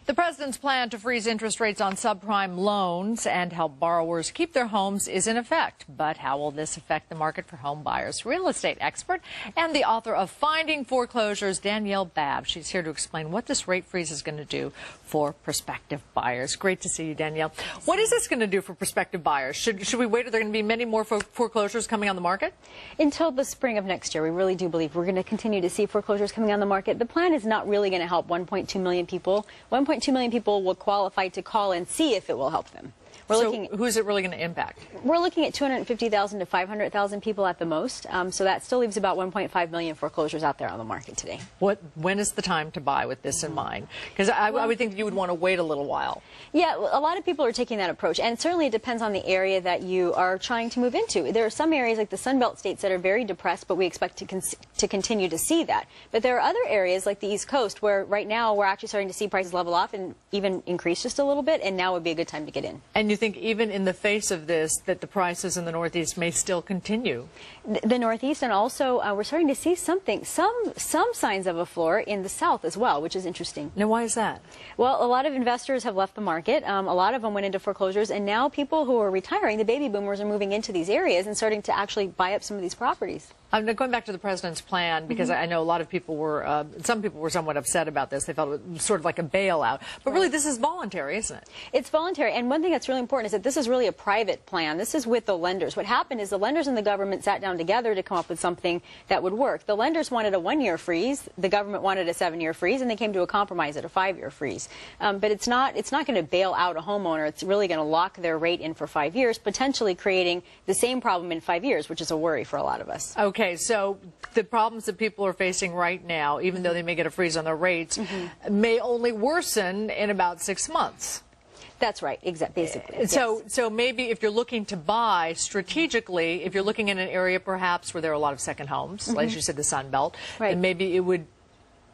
The president's plan to freeze interest rates on subprime loans and help borrowers keep their homes is in effect. But how will this affect the market for home buyers? Real estate expert and the author of Finding Foreclosures, Dani Babb. She's here to explain what this rate freeze is going to do for prospective buyers. Great to see you, Danielle. What is this going to do for prospective buyers? Should we wait? Are there going to be many more foreclosures coming on the market? Until the spring of next year, we really do believe we're going to continue to see foreclosures coming on the market. The plan is not really going to help 1.2 million people. 1.2 million people will qualify to call and see if it will help them. Who's it really going to impact? We're looking at 250,000 to 500,000 people at the most. So that still leaves about 1.5 million foreclosures out there on the market today. When is the time to buy with this in mind? Because I would think that you would want to wait a little while. Yeah, a lot of people are taking that approach, and certainly it depends on the area that you are trying to move into. There are some areas like the Sun Belt states that are very depressed, but we expect to continue to see that. But there are other areas like the East Coast where right now we're actually starting to see prices level off and even increase just a little bit, and now would be a good time to get in. And you think even in the face of this that the prices in the Northeast may still continue? The Northeast, and also we're starting to see some signs of a floor in the South as well, which is interesting. Now, why is that? Well, a lot of investors have left the market. A lot of them went into foreclosures, and now people who are retiring, the baby boomers, are moving into these areas and starting to actually buy up some of these properties. I'm going back to the president's plan, because I know a lot of people were, some people were somewhat upset about this. They felt it was sort of like a bailout. But really, this is voluntary, isn't it? It's voluntary. And one thing that's really important is that this is really a private plan. This is with the lenders. What happened is the lenders and the government sat down together to come up with something that would work. The lenders wanted a 1-year freeze. The government wanted a 7-year freeze, and they came to a compromise at a 5-year freeze. But it's not going to bail out a homeowner. It's really going to lock their rate in for 5 years, potentially creating the same problem in 5 years, which is a worry for a lot of us. Okay, so the problems that people are facing right now, even though they may get a freeze on their rates, may only worsen in about 6 months. That's right, basically. So maybe if you're looking to buy strategically, if you're looking in an area perhaps where there are a lot of second homes, like you said, the Sun Belt, then maybe it would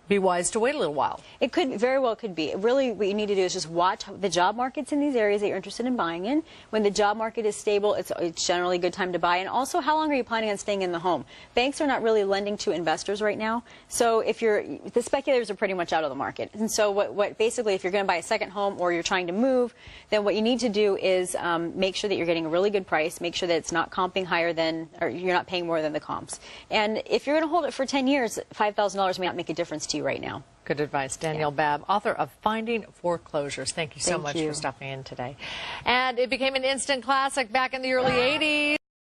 be wise to wait a little while. It could very well be. Really, what you need to do is just watch the job markets in these areas that you're interested in buying in. When the job market is stable, it's generally a good time to buy. And also, how long are you planning on staying in the home? Banks are not really lending to investors right now. So the speculators are pretty much out of the market. And so basically, if you're going to buy a second home or you're trying to move, then what you need to do is make sure that you're getting a really good price, make sure that it's not comping higher than, or you're not paying more than the comps. And if you're going to hold it for 10 years, $5,000 may not make a difference to you right now. Good advice. Dani Babb, author of Finding Foreclosures. Thank you so much for stopping in today. And it became an instant classic back in the early 80s.